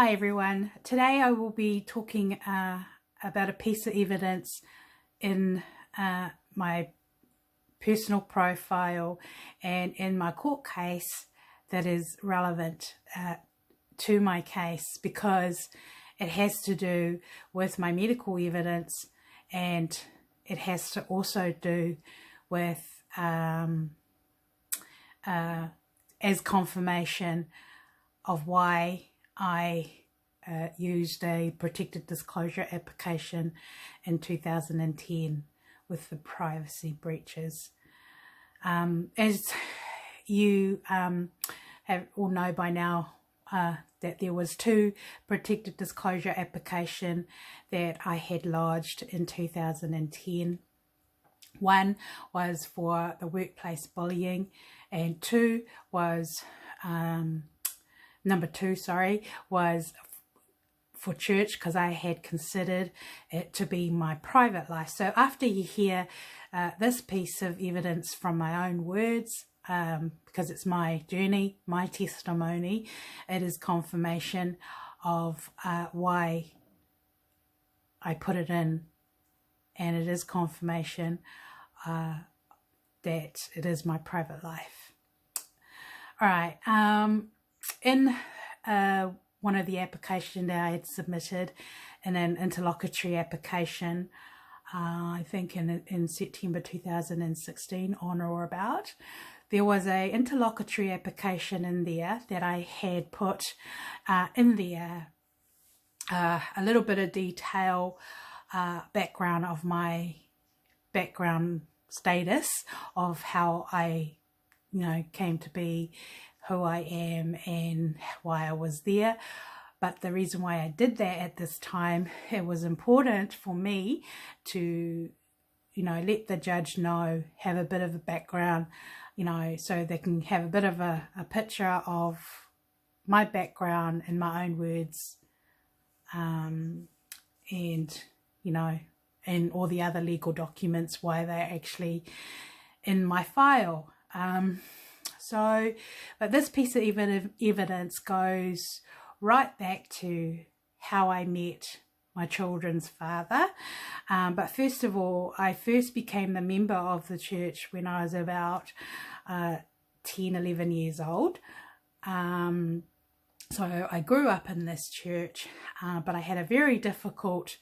Hi everyone. Today I will be talking about a piece of evidence in my personal profile and in my court case that is relevant to my case because it has to do with my medical evidence, and it has to also do with as confirmation of why I used a protected disclosure application in 2010 with the privacy breaches. As you have all know by now, that there was two protected disclosure application that I had lodged in 2010. One was for the workplace bullying, and number two was for church, because I had considered it to be my private life. So after you hear this piece of evidence from my own words, because it's my journey, my testimony, it is confirmation of why I put it in, and it is confirmation that it is my private life. All right. In one of the applications that I had submitted in an interlocutory application, I think in September 2016, on or about, there was a interlocutory application in there that I had put in there a little bit of detail, background of my background status of how I came to be who I am and why I was there. But the reason why I did that at this time, it was important for me to let the judge know, have a bit of a background, so they can have a bit of a picture of my background in my own words, and and all the other legal documents, why they're actually in my file. But this piece of evidence goes right back to how I met my children's father. But first of all, I first became the member of the church when I was about 10, 11 years old. So I grew up in this church, but I had a very difficult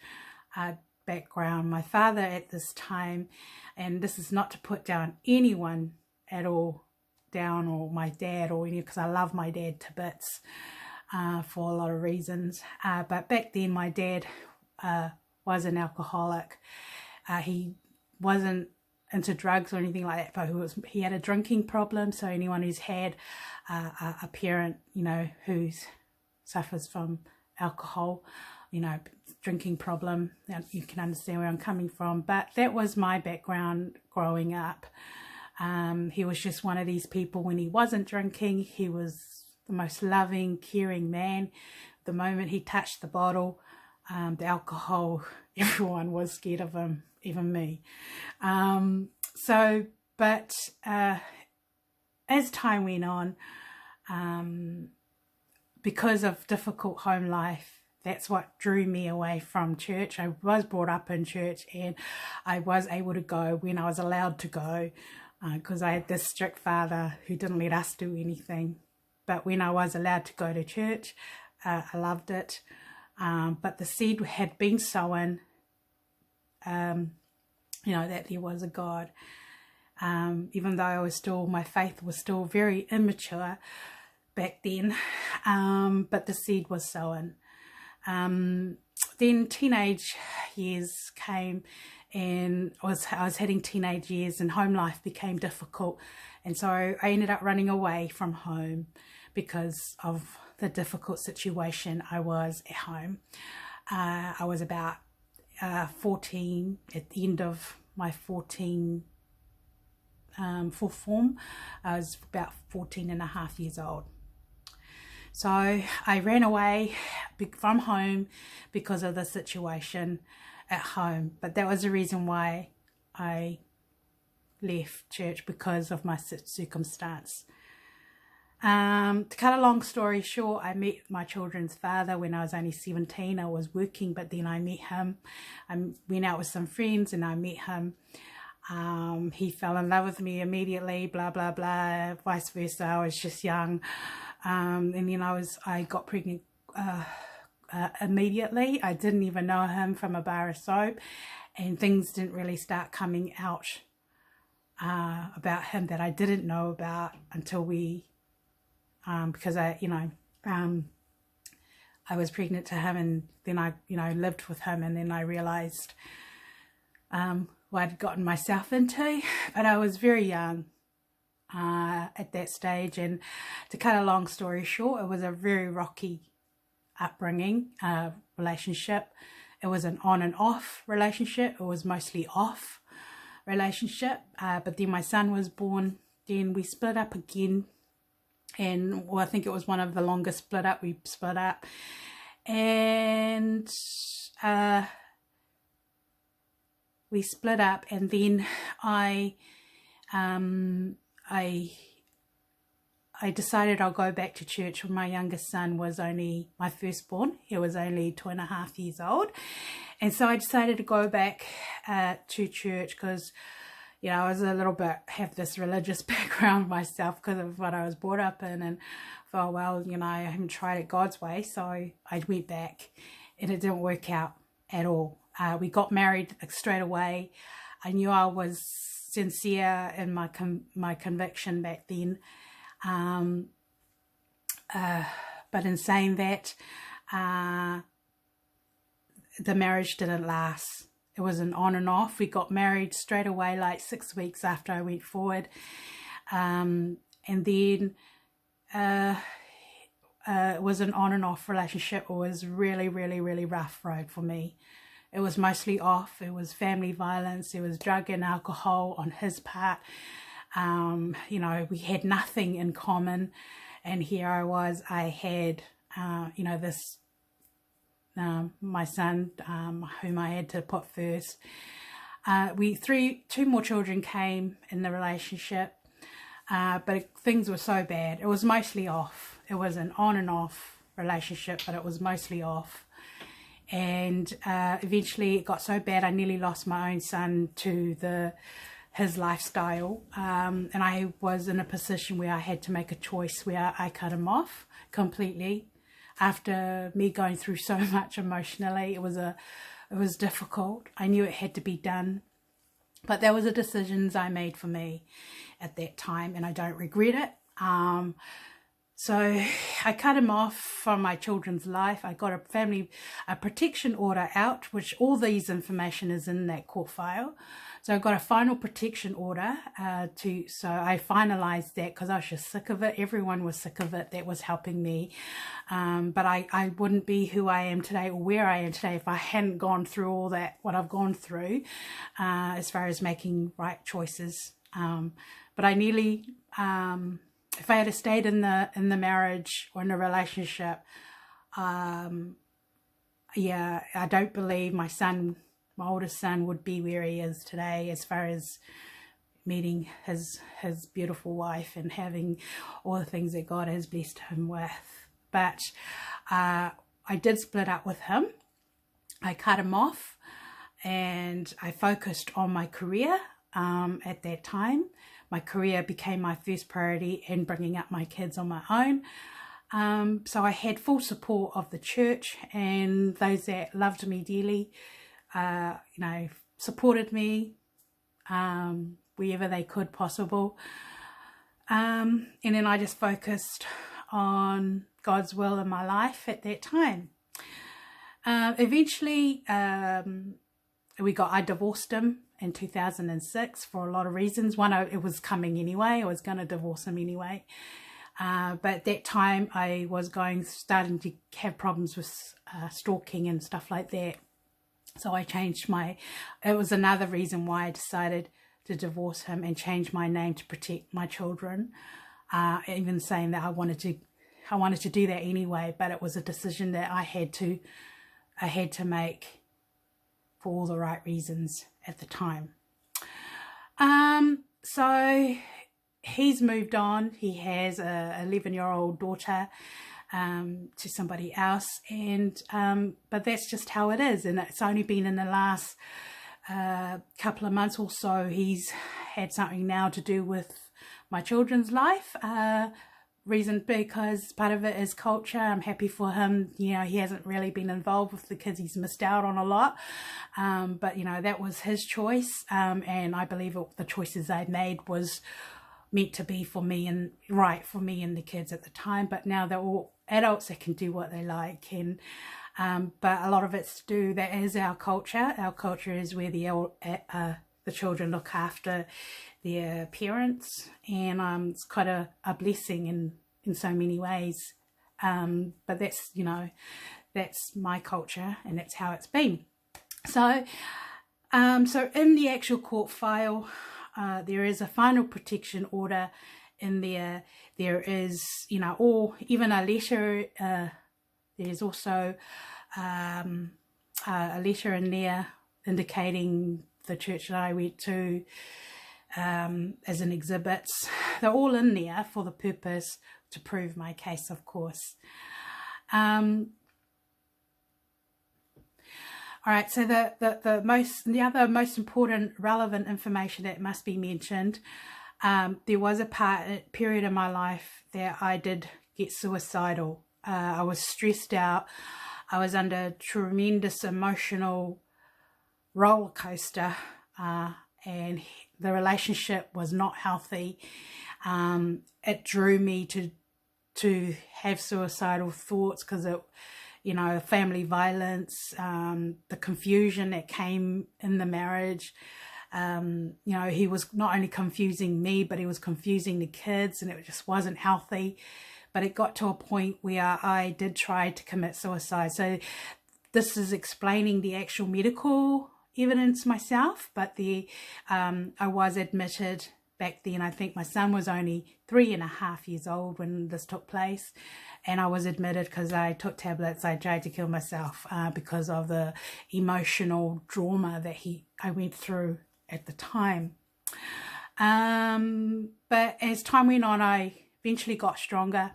background. My father at this time, and this is not to put down anyone at all, or my dad or any, because I love my dad to bits for a lot of reasons, but back then my dad was an alcoholic. He wasn't into drugs or anything like that, but he had a drinking problem. So anyone who's had a parent who suffers from alcohol, drinking problem, you can understand where I'm coming from. But that was my background growing up. He was just one of these people. When he wasn't drinking, he was the most loving, caring man. The moment he touched the bottle, the alcohol, everyone was scared of him, even me. But as time went on, because of difficult home life, that's what drew me away from church. I was brought up in church, and I was able to go when I was allowed to go, because I had this strict father who didn't let us do anything. But when I was allowed to go to church, I loved it. But the seed had been sown, that there was a God. Even though my faith was still very immature back then, but the seed was sown. Then teenage years came, and I was hitting teenage years, and home life became difficult, and so I ended up running away from home because of the difficult situation I was at home. I was about 14 at the end of my 14 full form. I was about 14 and a half years old. So I ran away from home because of the situation at home. But that was the reason why I left church, because of my circumstance. To cut a long story short, I met my children's father when I was only 17. I was working, but then I met him. I went out with some friends and I met him. He fell in love with me immediately, blah, blah, blah, vice versa. I was just young. And then I got pregnant immediately. I didn't even know him from a bar of soap, and things didn't really start coming out about him that I didn't know about until we, because I was pregnant to him, and then I, lived with him, and then I realized what I'd gotten myself into. But I was very young at that stage, and to cut a long story short, it was a very rocky upbringing, relationship. It was an on and off relationship. It was mostly off relationship, but then my son was born. Then we split up again, and I think it was one of the longest split up. We split up, and then I decided I'll go back to church when my youngest son was only my firstborn. He was only 2.5 years old. And so I decided to go back to church because, I was a little bit, have this religious background myself because of what I was brought up in. And thought, well, I haven't tried it God's way. So I went back, and it didn't work out at all. We got married straight away. I knew I was sincere in my conviction back then. But in saying that, the marriage didn't last. It was an on and off. We got married straight away, like 6 weeks after I went forward. And then it was an on and off relationship. It was really, really, really rough road for me. It was mostly off. It was family violence. It was drug and alcohol on his part. We had nothing in common, and here I was. I had, this, my son, whom I had to put first. Two more children came in the relationship, but things were so bad. It was mostly off. It was an on and off relationship, but it was mostly off. And eventually it got so bad I nearly lost my own son to his lifestyle, and I was in a position where I had to make a choice where I cut him off completely. After me going through so much emotionally, it was difficult. I knew it had to be done, but there was a decisions I made for me at that time, and I don't regret it. So I cut him off from my children's life. I got a protection order out, which all these information is in that court file. So I got a final protection order so I finalized that because I was just sick of it. Everyone was sick of it that was helping me. But I wouldn't be who I am today or where I am today if I hadn't gone through all that, what I've gone through, as far as making right choices. But I nearly, if I had stayed in the marriage or in a relationship, I don't believe my oldest son would be where he is today, as far as meeting his beautiful wife and having all the things that God has blessed him with. But I did split up with him. I cut him off, and I focused on my career at that time. My career became my first priority, and bringing up my kids on my own. So I had full support of the church and those that loved me dearly, supported me wherever they could possible. And then I just focused on God's will in my life at that time. Eventually, I divorced him in 2006 for a lot of reasons. One, it was coming anyway. I was going to divorce him anyway. But at that time, I was starting to have problems with stalking and stuff like that. So I changed it was another reason why I decided to divorce him and change my name to protect my children. Even saying that I wanted to do that anyway, but it was a decision that I had to make for all the right reasons at the time. So he's moved on. He has a 11-year-old daughter to somebody else, and but that's just how it is. And it's only been in the last couple of months or so he's had something now to do with my children's life. Reason because part of it is culture. I'm happy for him. You know, he hasn't really been involved with the kids. He's missed out on a lot. But, you know, that was his choice. And I believe the choices I made was meant to be for me and right for me and the kids at the time. But now they're all adults that can do what they like. And but a lot of it's to do, that is our culture. Our culture is where the children look after their parents, and it's quite a blessing in so many ways. But that's, you know, that's my culture, and that's how it's been. So so in the actual court file, there is a final protection order in there. There is, you know, or even a letter. There's also a letter in there indicating the church that I went to as an exhibit. They're all in there for the purpose to prove my case, of course. All right, so the other most important relevant information that must be mentioned, there was a period in my life that I did get suicidal. I was stressed out. I was under tremendous emotional roller coaster, and the relationship was not healthy. It drew me to have suicidal thoughts because it, you know, family violence, the confusion that came in the marriage. You know, he was not only confusing me, but he was confusing the kids, and it just wasn't healthy. But it got to a point where I did try to commit suicide. So this is explaining the actual medical evidence myself, but I was admitted back then. I think my son was only 3.5 years old when this took place, and I was admitted because I took tablets. I tried to kill myself because of the emotional trauma that I went through at the time. But as time went on, I eventually got stronger,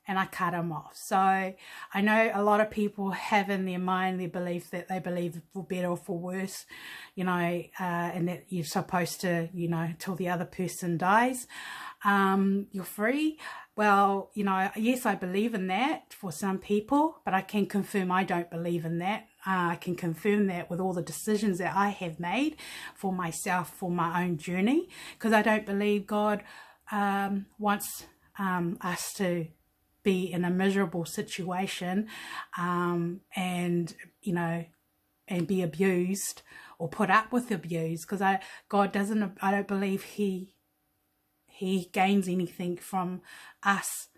and I cut him off. So I know a lot of people have in their mind their belief that they believe for better or for worse, you know, and that you're supposed to, you know, till the other person dies, you're free. Well, you know, yes, I believe in that for some people, but I can confirm I don't believe in that. I can confirm that with all the decisions that I have made for myself, for my own journey, because I don't believe God wants us to be in a miserable situation and, you know, and be abused or put up with abuse, because I don't believe he gains anything from us,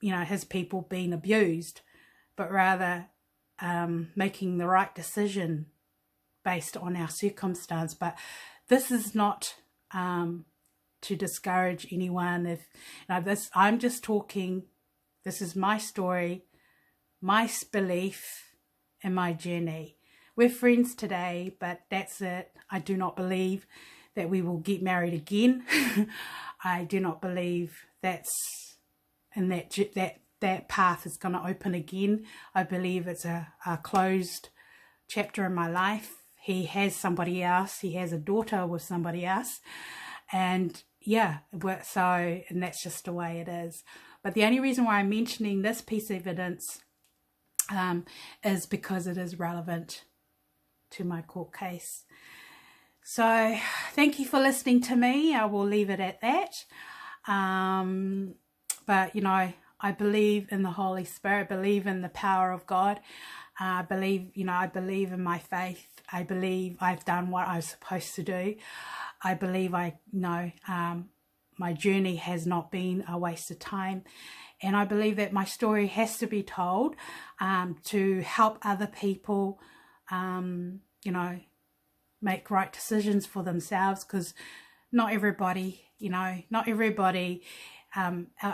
you know, his people being abused, but rather making the right decision based on our circumstance. But this is not to discourage anyone. If you know, I'm just talking. This is my story, my belief, and my journey. We're friends today, but that's it. I do not believe that we will get married again. I do not believe that path is going to open again. I believe it's a closed chapter in my life. He has somebody else. He has a daughter with somebody else. And yeah, so, and that's just the way it is. But the only reason why I'm mentioning this piece of evidence is because it is relevant to my court case. So thank you for listening to me. I will leave it at that. But, you know, I believe in the Holy Spirit, believe in the power of God. I believe in my faith. I believe I've done what I was supposed to do. I believe my journey has not been a waste of time. And I believe that my story has to be told to help other people, you know, make right decisions for themselves, because not everybody out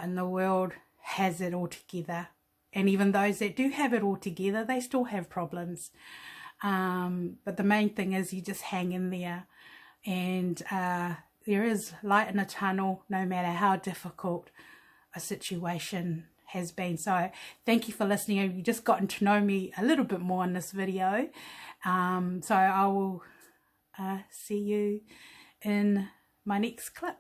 in the world has it all together. And even those that do have it all together, they still have problems. But the main thing is you just hang in there. And there is light in the tunnel, no matter how difficult a situation has been. So thank you for listening. You've just gotten to know me a little bit more in this video. So I will see you in my next clip.